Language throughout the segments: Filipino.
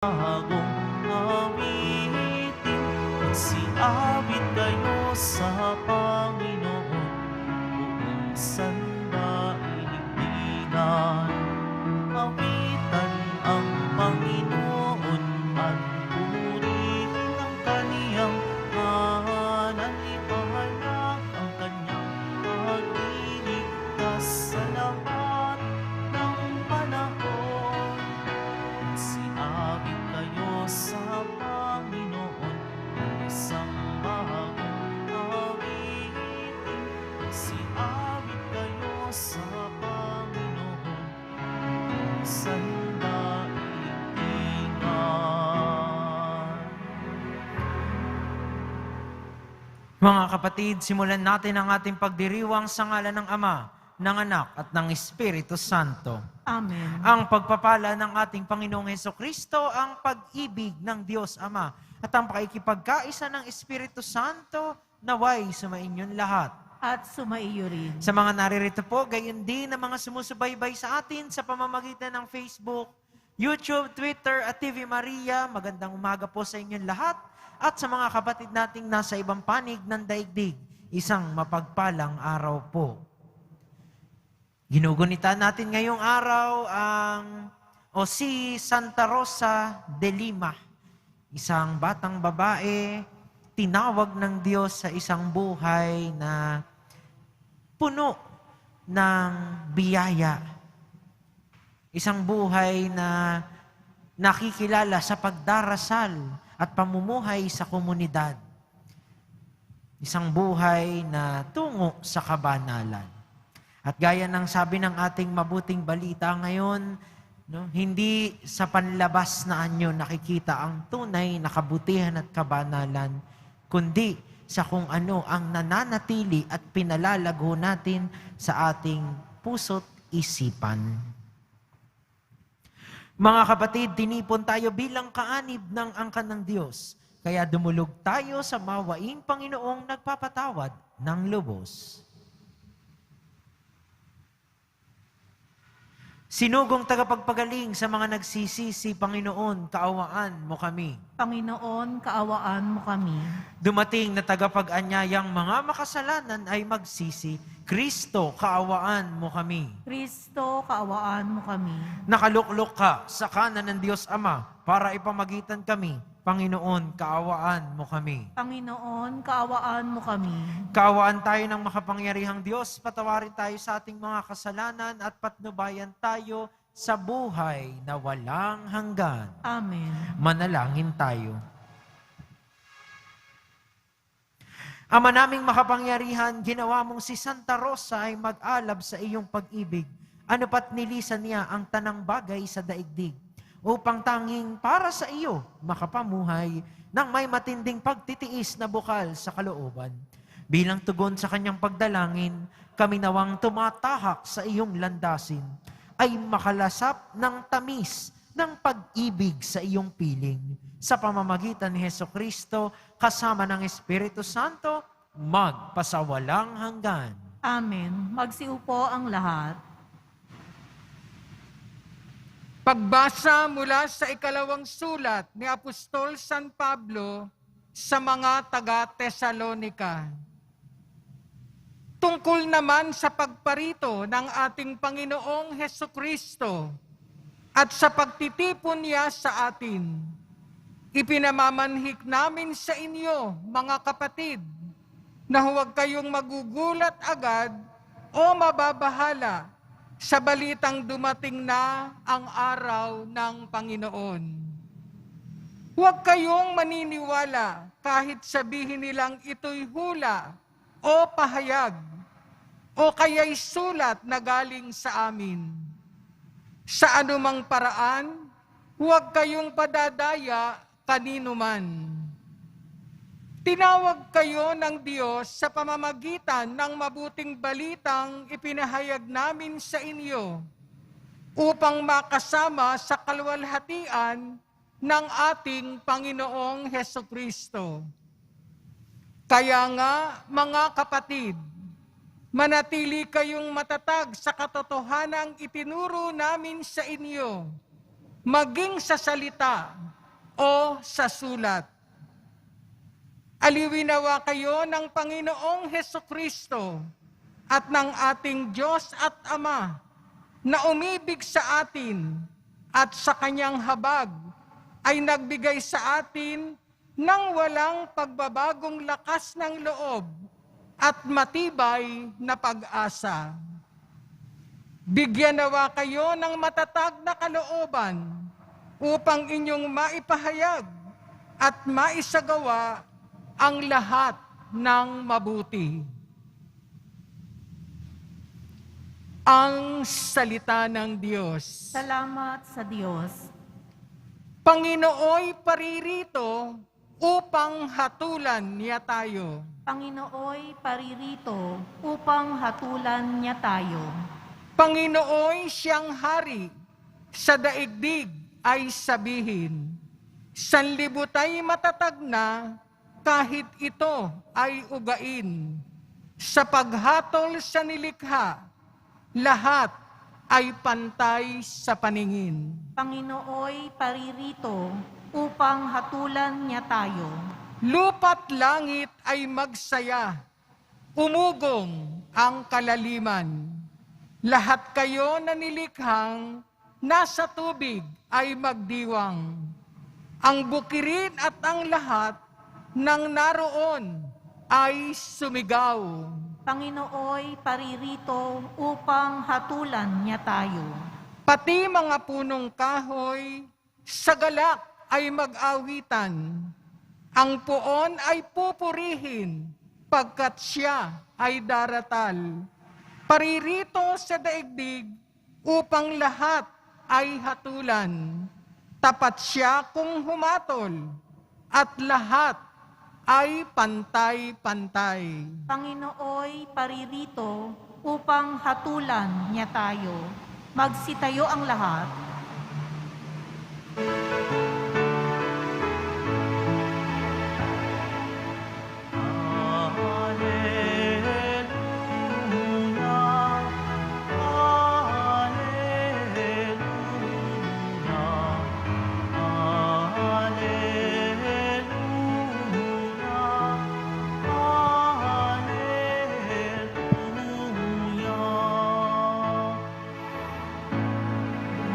bagong awitin. Magsiawit kayo sa Panginoon, buong sandaigdigan. Awitan ang Panginoon at purihin ang kaniyang ngalan. Ipahalag ang kanyang pagliligtas sa lahat ng panahon. Magsiawit kayo sa Panginoon ng isang bagong awitin. Magsiawit kayo sa Panginoon ng sandaigdigan. Mga kapatid, simulan natin ang ating pagdiriwang sa ngalan ng Ama, ng Anak at ng Espiritu Santo. Amen. Ang pagpapala ng ating Panginoong Hesukristo, ang pag-ibig ng Diyos Ama, at ang pakikipagkaisa ng Espiritu Santo, naway sumainyong lahat. At sumaiyo rin. Sa mga naririto po, gayon din na mga sumusubaybay sa atin sa pamamagitan ng Facebook, YouTube, Twitter at TV Maria, magandang umaga po sa inyong lahat. At sa mga kapatid nating nasa ibang panig ng daigdig, isang mapagpalang araw po. Ginugunita natin ngayong araw si Santa Rosa de Lima, isang batang babae, tinawag ng Diyos sa isang buhay na puno ng biyaya. Isang buhay na nakikilala sa pagdarasal at pamumuhay sa komunidad. Isang buhay na tungo sa kabanalan. At gaya ng sabi ng ating mabuting balita ngayon, hindi sa panlabas na anyo nakikita ang tunay na kabutihan at kabanalan, kundi sa kung ano ang nananatili at pinalalago natin sa ating puso't isipan. Mga kapatid, tinipon tayo bilang kaanib ng angkan ng Diyos, kaya dumulog tayo sa mawaing Panginoong nagpapatawad ng lubos. Sinugong tagapagpagaling sa mga nagsisisi, Panginoon, kaawaan mo kami. Panginoon, kaawaan mo kami. Dumating na tagapag-anyayang mga makasalanan ay magsisi, Kristo, kaawaan mo kami. Kristo, kaawaan mo kami. Nakaluklok ka sa kanan ng Diyos Ama para ipamagitan kami. Panginoon, kaawaan mo kami. Panginoon, kaawaan mo kami. Kaawaan tayo ng makapangyarihang Diyos, patawarin tayo sa ating mga kasalanan at patnubayan tayo sa buhay na walang hanggan. Amen. Manalangin tayo. Ama naming makapangyarihan, ginawa mong si Santa Rosa ay mag-alab sa iyong pag-ibig. Ano pat nilisan niya ang tanang bagay sa daigdig, upang tanging para sa iyo makapamuhay ng may matinding pagtitiis na bukal sa kalooban. Bilang tugon sa kanyang pagdalangin, kami nawang tumatahak sa iyong landasin, ay makalasap ng tamis ng pag-ibig sa iyong piling. Sa pamamagitan ni Hesukristo, kasama ng Espiritu Santo, magpasawalang hanggan. Amen. Magsiupo ang lahat. Pagbasa mula sa ikalawang sulat ni Apostol San Pablo sa mga taga-Tesalonika. Tungkol naman sa pagparito ng ating Panginoong Hesukristo at sa pagtitipon niya sa atin, ipinamamanhik namin sa inyo, mga kapatid, na huwag kayong magugulat agad o mababahala sa balitang dumating na ang araw ng Panginoon. Huwag kayong maniniwala kahit sabihin nilang ito'y hula o pahayag o kaya'y sulat na galing sa amin. Sa anumang paraan, huwag kayong padadaya kanino man. Tinawag kayo ng Diyos sa pamamagitan ng mabuting balitang ipinahayag namin sa inyo upang makasama sa kaluwalhatian ng ating Panginoong Hesukristo. Kaya nga, mga kapatid, manatili kayong matatag sa katotohanang itinuro namin sa inyo maging sa salita o sa sulat. Aliwinawa kayo ng Panginoong Hesukristo at ng ating Diyos at Ama na umibig sa atin at sa kanyang habag ay nagbigay sa atin ng walang pagbabagong lakas ng loob at matibay na pag-asa. Bigyan nawa kayo ng matatag na kalooban upang inyong maipahayag at maisagawa ang lahat ng mabuti. Ang salita ng Diyos. Salamat sa Diyos. Panginooy paririto upang hatulan niya tayo. Panginooy paririto upang hatulan niya tayo. Panginooy siyang hari, sa daigdig ay sabihin, sanlibutay matatag na kahit ito ay ugain. Sa paghatol sa nilikha, lahat ay pantay sa paningin. Panginooy paririto upang hatulan niya tayo. Lupa't langit ay magsaya, umugong ang kalaliman. Lahat kayo na nilikhang nasa tubig ay magdiwang. Ang bukirin at ang lahat ng naroon ay sumigaw. Panginooy paririto upang hatulan niya tayo. Pati mga punong kahoy, sa galak ay mag-awitan. Ang puon ay pupurihin, pagkat siya ay daratal. Paririto sa daigdig, upang lahat ay hatulan. Tapat siya kung humatol, at lahat ay pantay-pantay. Panginooy paririto upang hatulan niya tayo. Magsitayo ang lahat.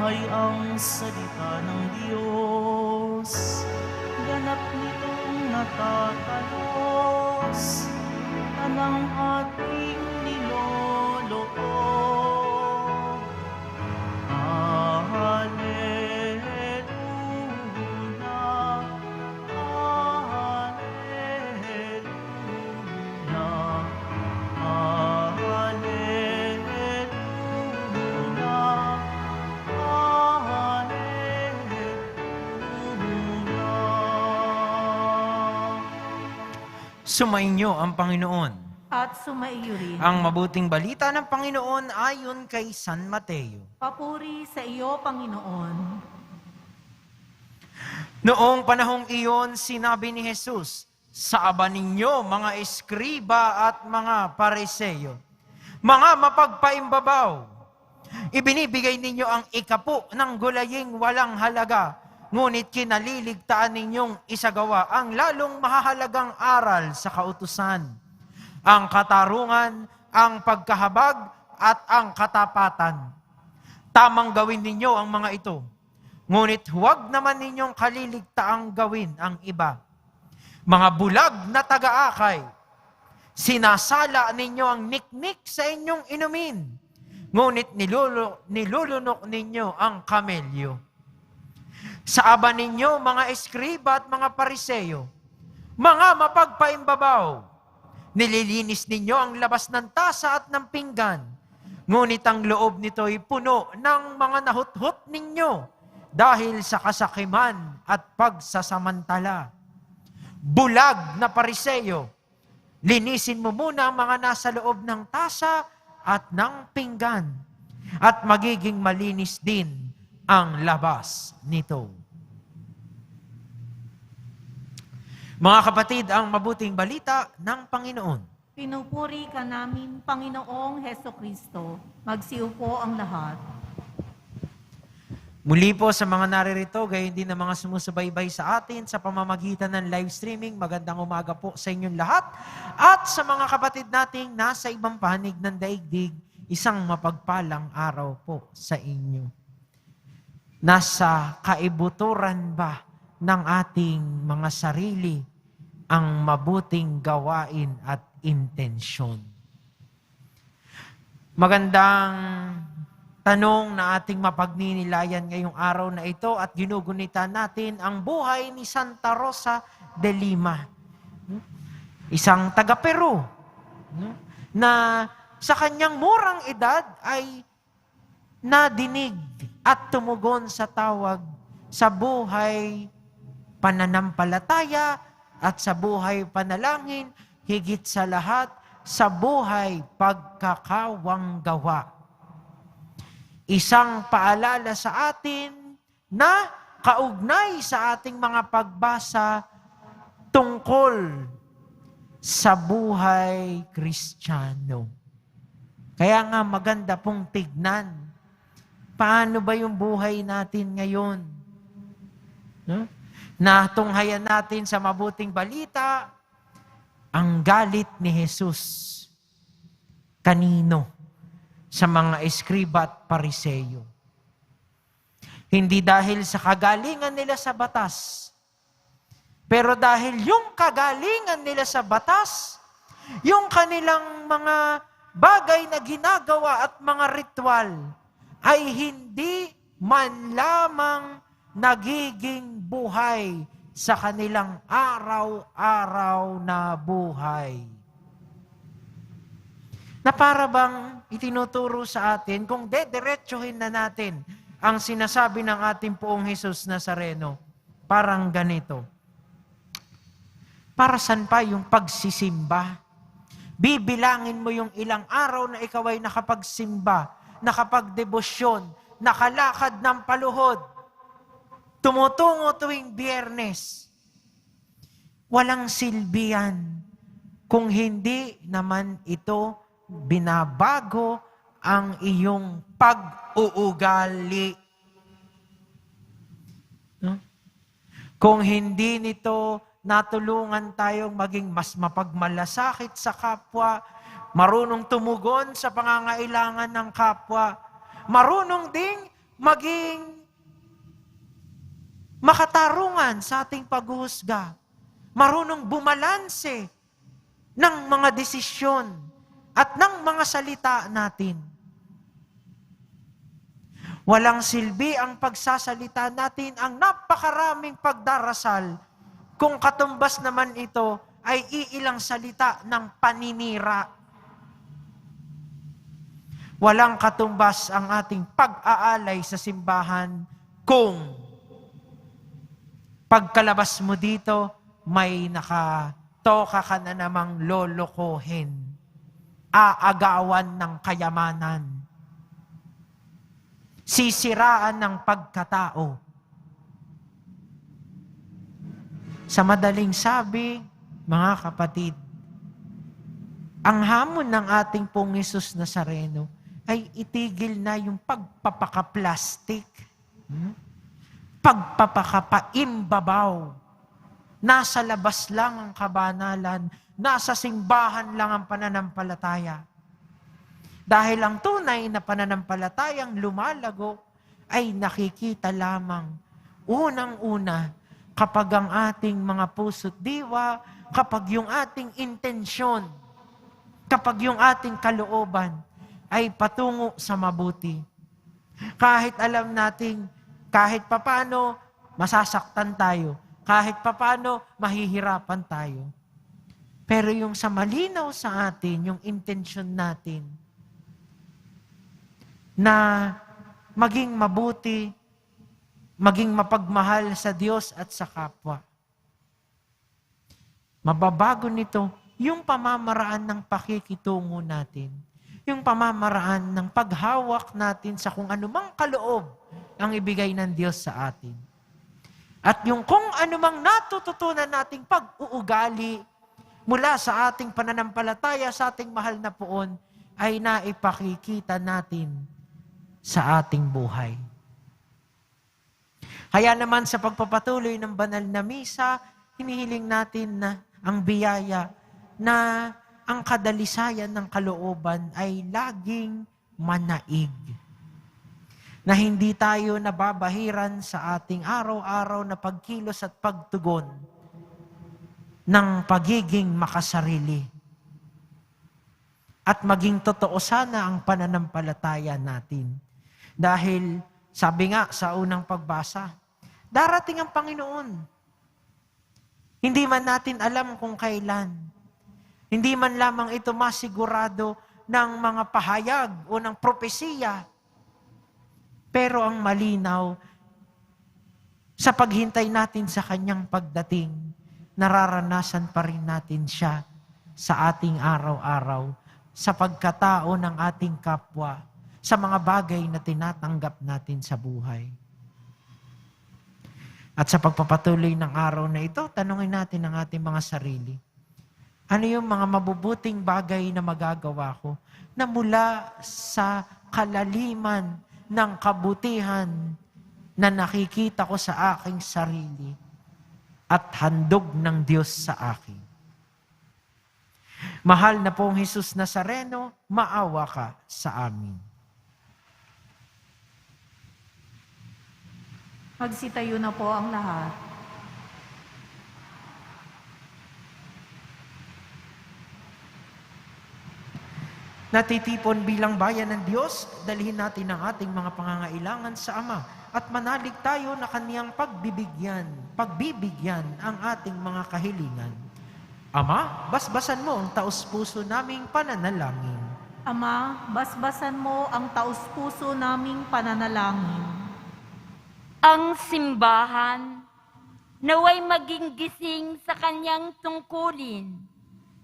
Ay ang salita ng Diyos, ganap nitong natatalos, anang ating niloloob. Hallelujah, hallelujah, Sumainyo ang Panginoon. At sumaiyo rin. Ang mabuting balita ng Panginoon ayon kay San Mateo. Papuri sa iyo, Panginoon. Noong panahong iyon, sinabi ni Jesus, sa aba ninyo, mga eskriba at mga pariseyo, mga mapagpaimbabaw, ibinibigay ninyo ang ikapo ng gulaying walang halaga, ngunit kinaliligtaan ninyong isagawa ang lalong mahahalagang aral sa kautusan, ang katarungan, ang pagkahabag, at ang katapatan. Tamang gawin ninyo ang mga ito, ngunit huwag naman ninyong kaliligtaang gawin ang iba. Mga bulag na taga-akay, sinasala ninyo ang niknik sa inyong inumin, ngunit nilulunok ninyo ang kamelyo. Sa aba ninyo, mga eskriba at mga pariseyo, mga mapagpaimbabaw, nililinis ninyo ang labas ng tasa at ng pinggan, ngunit ang loob nito'y puno ng mga nahuthut ninyo dahil sa kasakiman at pagsasamantala. Bulag na pariseyo, linisin mo muna ang mga nasa loob ng tasa at ng pinggan, at magiging malinis din ang labas nito. Mga kapatid, ang mabuting balita ng Panginoon. Pinupuri ka namin, Panginoong Hesukristo. Magsiupo ang lahat. Muli po sa mga naririto, gayon din ng mga sumusubaybay sa atin sa pamamagitan ng live streaming, magandang umaga po sa inyong lahat. At sa mga kapatid nating nasa ibang panig ng daigdig, isang mapagpalang araw po sa inyo. Nasa kaibuturan ba ng ating mga sarili ang mabuting gawain at intensyon? Magandang tanong na ating mapagninilayan ngayong araw na ito at ginugunita natin ang buhay ni Santa Rosa de Lima. Isang taga-Peru na sa kanyang murang edad ay nadinig at tumugon sa tawag sa buhay pananampalataya at sa buhay panalangin, higit sa lahat sa buhay pagkakawang gawa. Isang paalala sa atin na kaugnay sa ating mga pagbasa tungkol sa buhay Kristiyano. Kaya nga maganda pong tignan. Paano ba yung buhay natin ngayon? No? Na tunghayan natin sa mabuting balita, ang galit ni Jesus. Kanino? Sa mga eskriba at pariseyo. Hindi dahil sa kagalingan nila sa batas, pero dahil yung kagalingan nila sa batas, yung kanilang mga bagay na ginagawa at mga ritual, ay hindi man lamang nagiging buhay sa kanilang araw-araw na buhay. Na para bang itinuturo sa atin, kung dediretsuhin na natin ang sinasabi ng ating Poong Jesus Nazareno, parang ganito. Para saan pa yung pagsisimba? Bibilangin mo yung ilang araw na ikaw ay nakapagsimba, nakapagdebosyon, nakalakad ng paluhod, tumutungo tuwing Biyernes. Walang silbi yan kung hindi naman ito binabago ang iyong pag-uugali. Kung hindi nito natulungan tayong maging mas mapagmalasakit sa kapwa, marunong tumugon sa pangangailangan ng kapwa, marunong ding maging makatarungan sa ating paghuhusga, marunong bumalanse ng mga desisyon at ng mga salita natin. Walang silbi ang pagsasalita natin, ang napakaraming pagdarasal, kung katumbas naman ito ay iilang salita ng paninira. Walang katumbas ang ating pag-aalay sa simbahan kung pagkalabas mo dito, may nakatoka ka na namang lolokohin, aagawan ng kayamanan, sisiraan ng pagkatao. Sa madaling sabi, mga kapatid, ang hamon ng ating Pong Jesus Nazareno ay itigil na yung pagpapaka-plastic, pagpapakapaimbabaw. Nasa labas lang ang kabanalan, nasa simbahan lang ang pananampalataya. Dahil ang tunay na pananampalatayang lumalago ay nakikita lamang unang-una kapag ang ating mga puso't diwa, kapag yung ating intensyon, kapag yung ating kalooban ay patungo sa mabuti. Kahit alam nating kahit papano masasaktan tayo, kahit papano mahihirapan tayo. Pero yung sa malinaw sa atin, yung intensyon natin, na maging mabuti, maging mapagmahal sa Diyos at sa kapwa. Mababago nito yung pamamaraan ng pakikitungo natin, yung pamamaraan ng paghawak natin sa kung anumang kaloob ang ibigay ng Diyos sa atin. At yung kung anumang natututunan nating pag-uugali mula sa ating pananampalataya, sa ating mahal na Poon, ay naipakikita natin sa ating buhay. Kaya naman sa pagpapatuloy ng banal na misa, hinihiling natin na ang biyaya na ang kadalisayan ng kalooban ay laging manaig. Na hindi tayo nababahiran sa ating araw-araw na pagkilos at pagtugon ng pagiging makasarili. At maging totoo sana ang pananampalataya natin. Dahil sabi nga sa unang pagbasa, darating ang Panginoon. Hindi man natin alam kung kailan. Hindi man lamang ito masigurado ng mga pahayag o ng propesiya. Pero ang malinaw, sa paghintay natin sa kanyang pagdating, nararanasan pa rin natin siya sa ating araw-araw, sa pagkatao ng ating kapwa, sa mga bagay na tinatanggap natin sa buhay. At sa pagpapatuloy ng araw na ito, tanungin natin ang ating mga sarili. Ano yung mga mabubuting bagay na magagawa ko na mula sa kalaliman ng kabutihan na nakikita ko sa aking sarili at handog ng Diyos sa akin? Mahal na pong Jesus Nazareno, maawa ka sa amin. Magsitayo na po ang lahat. Natitipon bilang bayan ng Diyos, dalhin natin ang ating mga pangangailangan sa Ama at manalig tayo na kaniyang pagbibigyan ang ating mga kahilingan. Ama, basbasan mo ang taos-puso naming pananalangin. Ama, basbasan mo ang taus-puso naming pananalangin. Ang simbahan naway maging gising sa kanyang tungkulin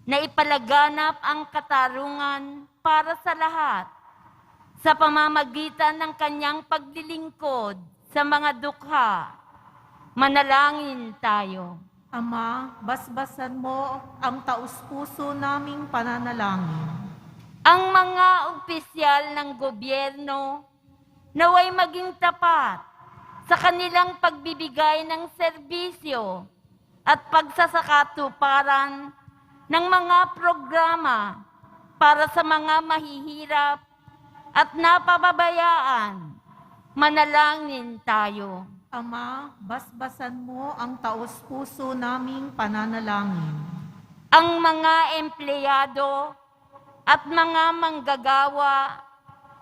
na ipalaganap ang katarungan para sa lahat sa pamamagitan ng kanyang paglilingkod sa mga dukha. Manalangin tayo. Ama, basbasan mo ang taus-puso naming pananalangin. Ang mga opisyal ng gobyerno naway maging tapat sa kanilang pagbibigay ng serbisyo at pagsasakatuparan ng mga programa para sa mga mahihirap at napababayaan. Manalangin tayo. Ama, basbasan mo ang taus-puso naming pananalangin. Ang mga empleyado at mga manggagawa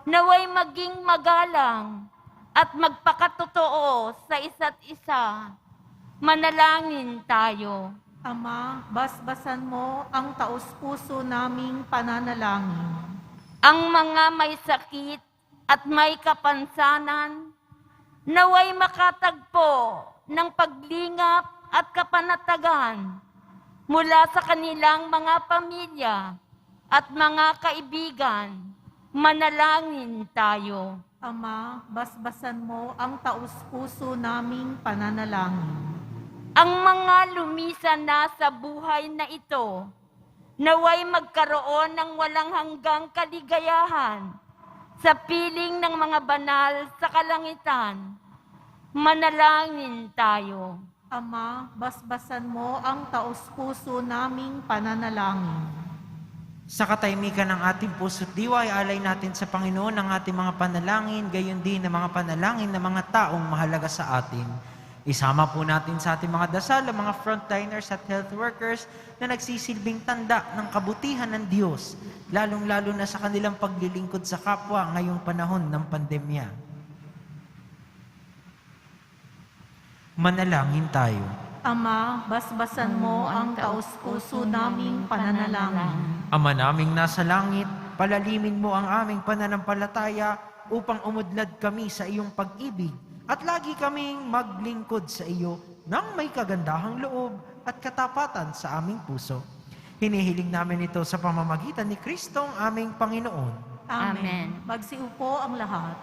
naway maging magalang at magpakatotoo sa isa't isa. Manalangin tayo. Ama, basbasan mo ang taus-puso naming pananalangin. Ang mga may sakit at may kapansanan naway makatagpo ng paglingap at kapanatagan mula sa kanilang mga pamilya at mga kaibigan. Manalangin tayo. Ama, basbasan mo ang taus-puso naming pananalangin. Ang mga lumisan na sa buhay na ito, naway magkaroon ng walang hanggang kaligayahan sa piling ng mga banal sa kalangitan. Manalangin tayo. Ama, basbasan mo ang taus-puso naming pananalangin. Sa katahimikan ng ating puso't diwa, alay natin sa Panginoon ang ating mga panalangin, gayon din ang mga panalangin ng mga taong mahalaga sa atin. Isama po natin sa ating mga dasal ang mga frontliners at health workers na nagsisilbing tanda ng kabutihan ng Diyos, lalong-lalo na sa kanilang paglilingkod sa kapwa ngayong panahon ng pandemya. Manalangin tayo. Ama, basbasan mo ang taus-puso naming pananalangin. Ama naming nasa langit, palalimin mo ang aming pananampalataya upang umudlad kami sa iyong pag-ibig at lagi kaming maglingkod sa iyo ng may kagandahang loob at katapatan sa aming puso. Hinihiling namin ito sa pamamagitan ni Kristong aming Panginoon. Amen. Magsiupo ang lahat.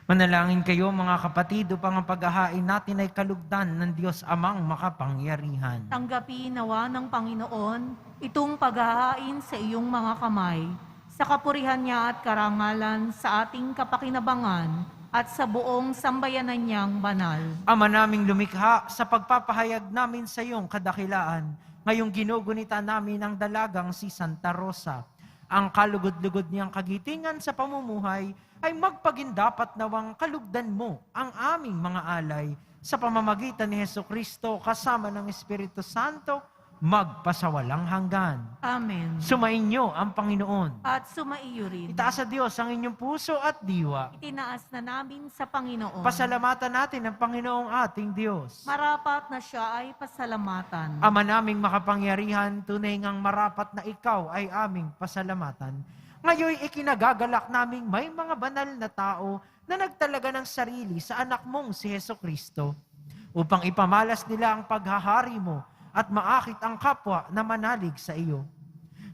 Manalangin kayo mga kapatid upang ang paghahain natin ay kalugdan ng Diyos Amang makapangyarihan. Tanggapin nawa ng Panginoon itong paghahain sa iyong mga kamay, sa kapurihan niya at karangalan sa ating kapakinabangan at sa buong sambayanan niyang banal. Ama naming lumikha, sa pagpapahayag namin sa iyong kadakilaan, ngayong ginugunita namin ang dalagang si Santa Rosa. Ang kalugod-lugod niyang kagitingan sa pamumuhay ay magpagindapat nawang kalugdan mo ang aming mga alay sa pamamagitan ni Hesukristo kasama ng Espiritu Santo magpasawalang hanggan. Amen. Sumainyo ang Panginoon. At sumaiyo rin. Itaas sa Diyos ang inyong puso at diwa. Itinaas na namin sa Panginoon. Pasalamatan natin ang Panginoong ating Diyos. Marapat na siya ay pasalamatan. Ama naming makapangyarihan, tunay ngang marapat na ikaw ay aming pasalamatan. Ngayon ikinagagalak naming may mga banal na tao na nagtalaga ng sarili sa anak mong si Hesukristo upang ipamalas nila ang paghahari mo at maakit ang kapwa na manalig sa iyo.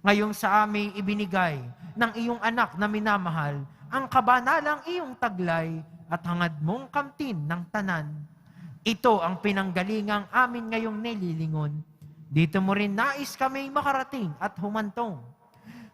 Ngayong sa amin ibinigay ng iyong anak na minamahal ang kabanalang iyong taglay at hangad mong kamtin ng tanan. Ito ang pinanggalingang amin ngayong nililingon. Dito mo rin nais kami makarating at humantong.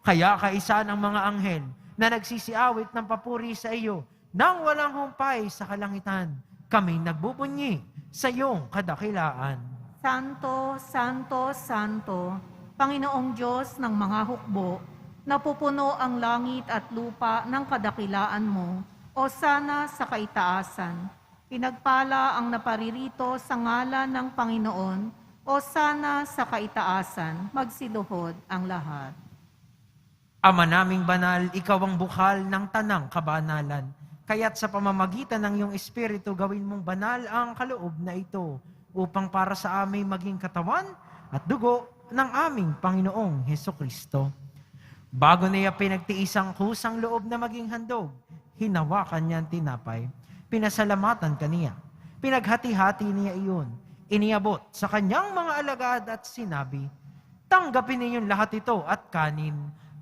Kaya kaisa ng mga anghel na nagsisiawit ng papuri sa iyo nang walang humpay sa kalangitan, kami nagbubunyi sa iyong kadakilaan. Santo, Santo, Santo, Panginoong Diyos ng mga hukbo, napupuno ang langit at lupa ng kadakilaan mo, o sana sa kaitaasan. Pinagpala ang naparirito sa ngalan ng Panginoon, o sana sa kaitaasan, magsiluhod ang lahat. Ama naming banal, ikaw ang bukal ng tanang kabanalan. Kaya't sa pamamagitan ng iyong Espiritu, gawin mong banal ang kaloob na ito, upang para sa amin maging katawan at dugo ng aming Panginoong Hesukristo. Bago niya pinagtiis ang kusang loob na maging handog, hinawakan niya ang tinapay, pinasalamatan kaniya, pinaghati-hati niya iyon, iniabot sa kanyang mga alagad at sinabi, tanggapin ninyong lahat ito at kanin.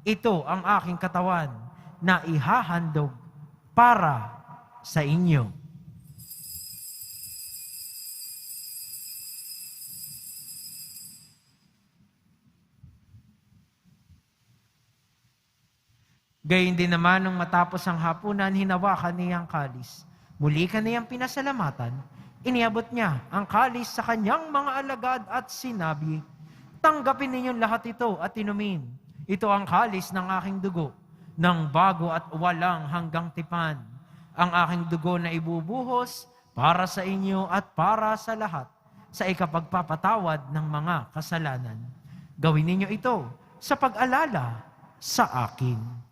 Ito ang aking katawan na ihahandog para sa inyo. Gayun din naman nung matapos ang hapunan, hinawakan niya ang kalis. Muli kaniyang pinasalamatan, iniabot niya ang kalis sa kanyang mga alagad at sinabi, tanggapin ninyong lahat ito at inumin. Ito ang kalis ng aking dugo, ng bago at walang hanggang tipan. Ang aking dugo na ibubuhos para sa inyo at para sa lahat, sa ikapagpapatawad ng mga kasalanan. Gawin ninyo ito sa pag-alala sa akin.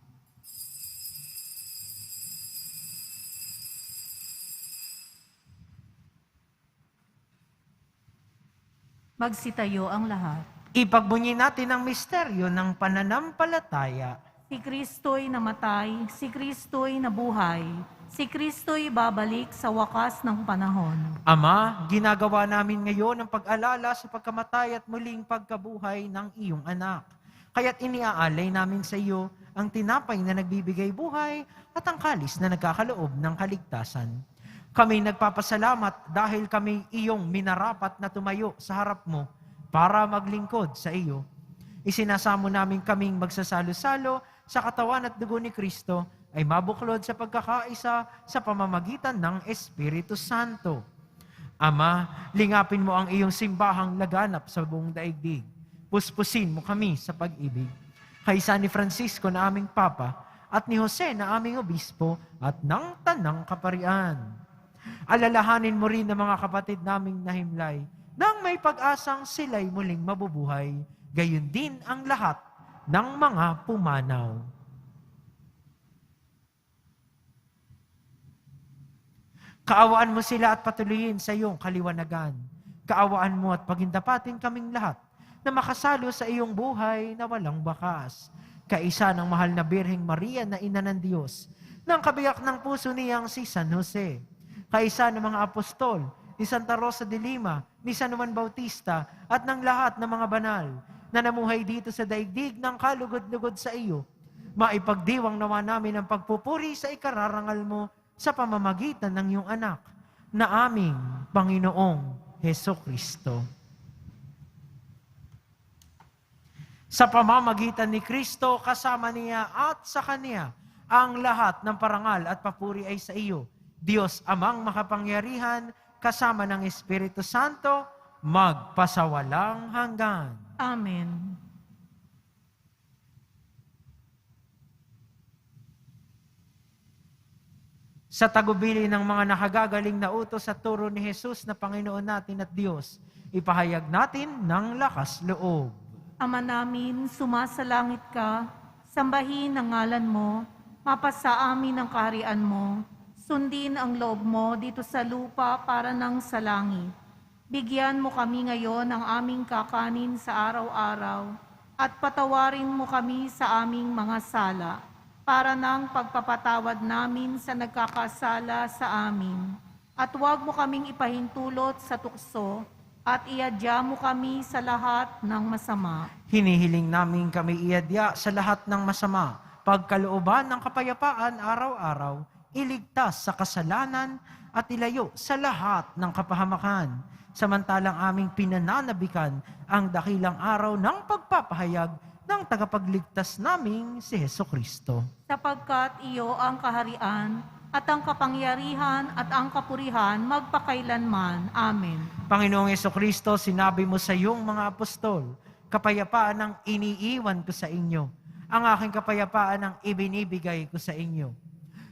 Magsitayo ang lahat. Ipagbunyi natin ang misteryo ng pananampalataya. Si Kristo'y namatay, si Kristo'y nabuhay, si Kristo'y babalik sa wakas ng panahon. Ama, ginagawa namin ngayon ang pag-alala sa pagkamatay at muling pagkabuhay ng iyong anak. Kaya't iniaalay namin sa iyo ang tinapay na nagbibigay buhay at ang kalis na nagkakaloob ng kaligtasan. Kami nagpapasalamat dahil kami iyong minarapat na tumayo sa harap mo para maglingkod sa iyo. Isinasamo namin kaming magsasalo-salo sa katawan at dugo ni Kristo ay mabuklod sa pagkakaisa sa pamamagitan ng Espiritu Santo. Ama, lingapin mo ang iyong simbahang laganap sa buong daigdig. Puspusin mo kami sa pag-ibig. Kaisa ni Francisco na aming Papa at ni Jose na aming Obispo at ng Tanang Kaparian. Alalahanin mo rin ang mga kapatid naming nahimlay nang may pag-asang sila'y muling mabubuhay, gayon din ang lahat ng mga pumanaw. Kaawaan mo sila at patuloyin sa iyong kaliwanagan. Kaawaan mo at pagindapatin kaming lahat na makasalo sa iyong buhay na walang bakas. Kaisa ng mahal na Birheng Maria na Ina ng Diyos, ng kabiyak ng puso niyang si San Jose, kaisa ng mga apostol, ni Santa Rosa de Lima, ni San Juan Bautista, at ng lahat ng mga banal na namuhay dito sa daigdig ng kalugod-lugod sa iyo, maipagdiwang nawa namin ang pagpupuri sa ikararangal mo sa pamamagitan ng iyong anak na aming Panginoong Hesukristo. Sa pamamagitan ni Kristo, kasama niya at sa Kanya, ang lahat ng parangal at papuri ay sa iyo, Diyos Amang makapangyarihan, kasama ng Espiritu Santo, magpasawalang hanggan. Amen. Sa tagubili ng mga nakagagaling na utos at turo ni Jesus na Panginoon natin at Diyos, ipahayag natin ng lakas loob. Ama namin, sumasalangit ka, sambahin ang ngalan mo, mapasa amin ang kaharian mo, sundin ang loob mo dito sa lupa para nang sa langit. Bigyan mo kami ngayon ng aming kakanin sa araw-araw, at patawarin mo kami sa aming mga sala, para nang pagpapatawad namin sa nagkakasala sa amin. At huwag mo kaming ipahintulot sa tukso, at iadya mo kami sa lahat ng masama. Hinihiling namin kami iadya sa lahat ng masama, pagkalooban ng kapayapaan araw-araw, iligtas sa kasalanan at ilayo sa lahat ng kapahamakan. Samantalang aming pinananabikan ang dakilang araw ng pagpapahayag ng tagapagligtas naming si Hesukristo. Sapagkat iyo ang kaharian, at ang kapangyarihan at ang kapurihan magpakailanman. Amen. Panginoong Hesukristo, sinabi mo sa iyong mga apostol, kapayapaan ang iniiwan ko sa inyo. Ang aking kapayapaan ang ibinibigay ko sa inyo.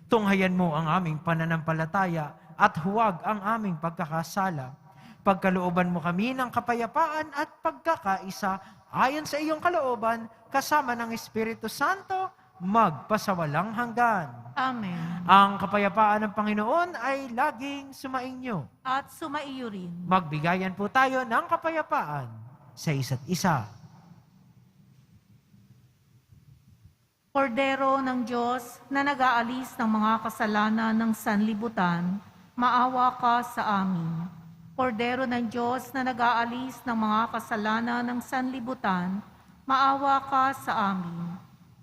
Tunghayan mo ang aming pananampalataya at huwag ang aming pagkakasala. Pagkalooban mo kami ng kapayapaan at pagkakaisa ayon sa iyong kalooban, kasama ng Espiritu Santo, magpasawalang hanggan. Amen. Ang kapayapaan ng Panginoon ay laging sumainyo. At sumaiyo rin. Magbigayan po tayo ng kapayapaan sa isa't isa. Kordero ng Diyos na nag-aalis ng mga kasalanan ng sanlibutan, maawa ka sa amin. Kordero ng Diyos na nag-aalis ng mga kasalanan ng sanlibutan, maawa ka sa amin.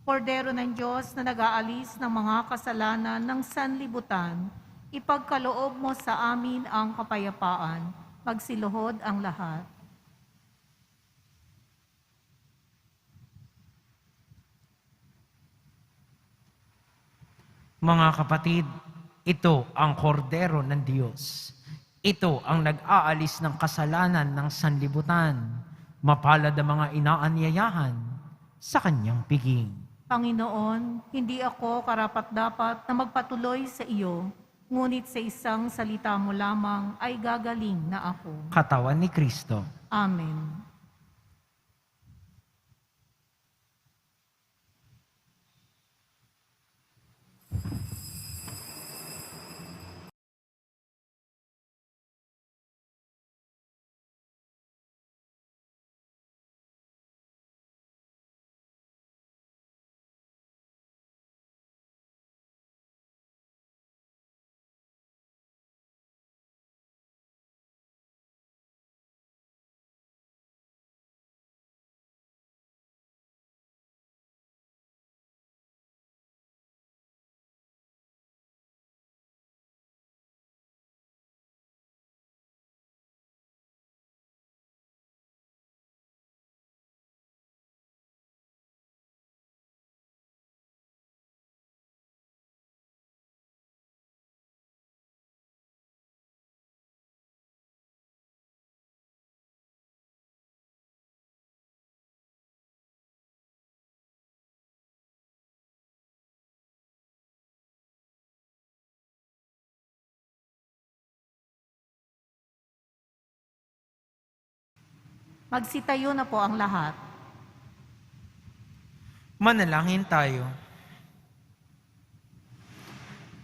Kordero ng Diyos na nag-aalis ng mga kasalanan ng sanlibutan, ipagkaloob mo sa amin ang kapayapaan. Magsiluhod ang lahat. Mga kapatid, ito ang kordero ng Diyos. Ito ang nag-aalis ng kasalanan ng sanlibutan. Mapalad ang mga inaanyayahan sa kanyang piging. Panginoon, hindi ako karapat-dapat na magpatuloy sa iyo, ngunit sa isang salita mo lamang ay gagaling na ako. Katawan ni Kristo. Amen. Magsitayo na po ang lahat. Manalangin tayo.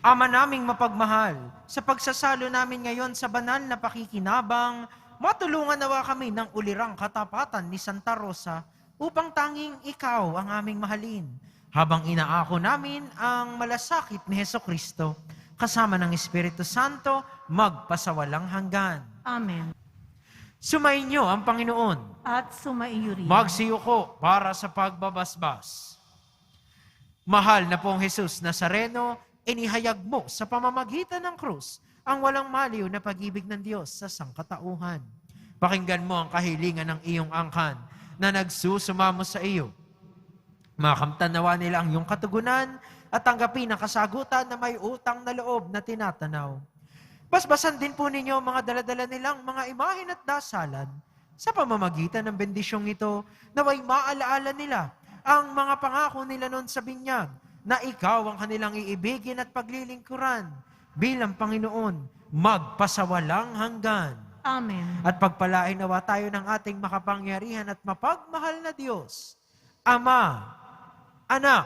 Ama naming mapagmahal, sa pagsasalo namin ngayon sa banal na pakikinabang, matulungan nawa kami ng ulirang katapatan ni Santa Rosa upang tanging ikaw ang aming mahalin, habang inaako namin ang malasakit ni Hesukristo, kasama ng Espiritu Santo, magpasawalang hanggan. Amen. Sumainyo ang Panginoon. At sumaiyo rin. Magsiyuko para sa pagbabasbas. Mahal na pong Jesus Nazareno, inihayag mo sa pamamagitan ng krus ang walang maliw na pag-ibig ng Diyos sa sangkatauhan. Pakinggan mo ang kahilingan ng iyong angkan na nagsusumamo sa iyo. Makamtanawa nila ang iyong katugunan at tanggapin ang kasagutan na may utang na loob na tinatanaw. Basbasan din po ninyo ang mga daladala nilang mga imahin at dasalan sa pamamagitan ng bendisyong ito na may maalaala nila ang mga pangako nila noon sa binyag na ikaw ang kanilang iibigin at paglilingkuran bilang Panginoon magpasawalang hanggan. Amen. At pagpalain nawa tayo ng ating makapangyarihan at mapagmahal na Diyos, Ama, Anak,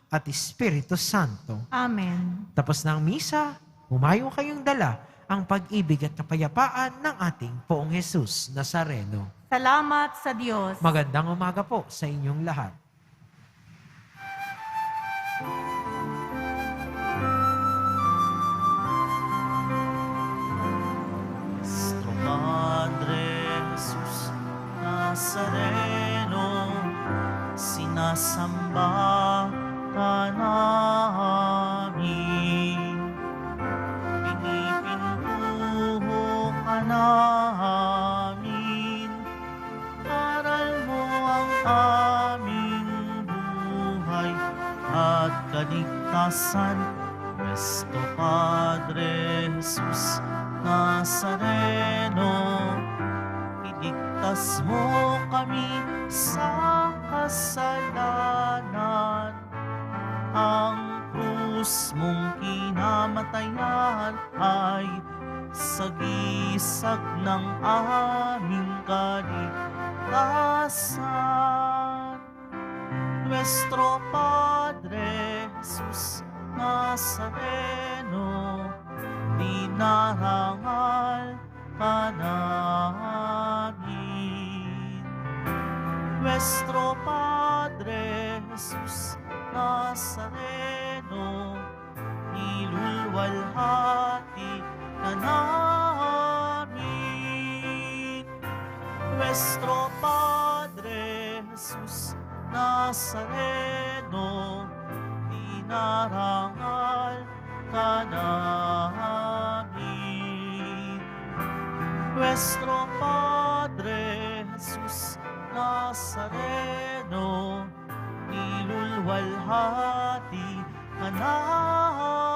at Espiritu Santo. Amen. Tapos ng misa, humayo kayong dala ang pag-ibig at kapayapaan ng ating Poong Jesus Nazareno. Salamat sa Diyos. Magandang umaga po sa inyong lahat. Nuestro Padre Jesus Nazareno, sinasamba ka namin. Pinipintuho ka namin. Aral mo ang aming buhay at kaligtasan. Nuestro Padre Jesus Nazareno, iligtas mo kami sa kasalanan. Ang krus mong kinamatayan ay sagisag ng aming kaligtasan. Nuestro Padre Jesus Nazareno, dinarangal ka namin. Nuestro Padre Jesus Nazareno, nilulwalhati ka namin. Nuestro Padre Jesus Nazareno, dinarangal ka namin. Nuestro Padre Jesus Nazareno, nilulwalhati ka namin.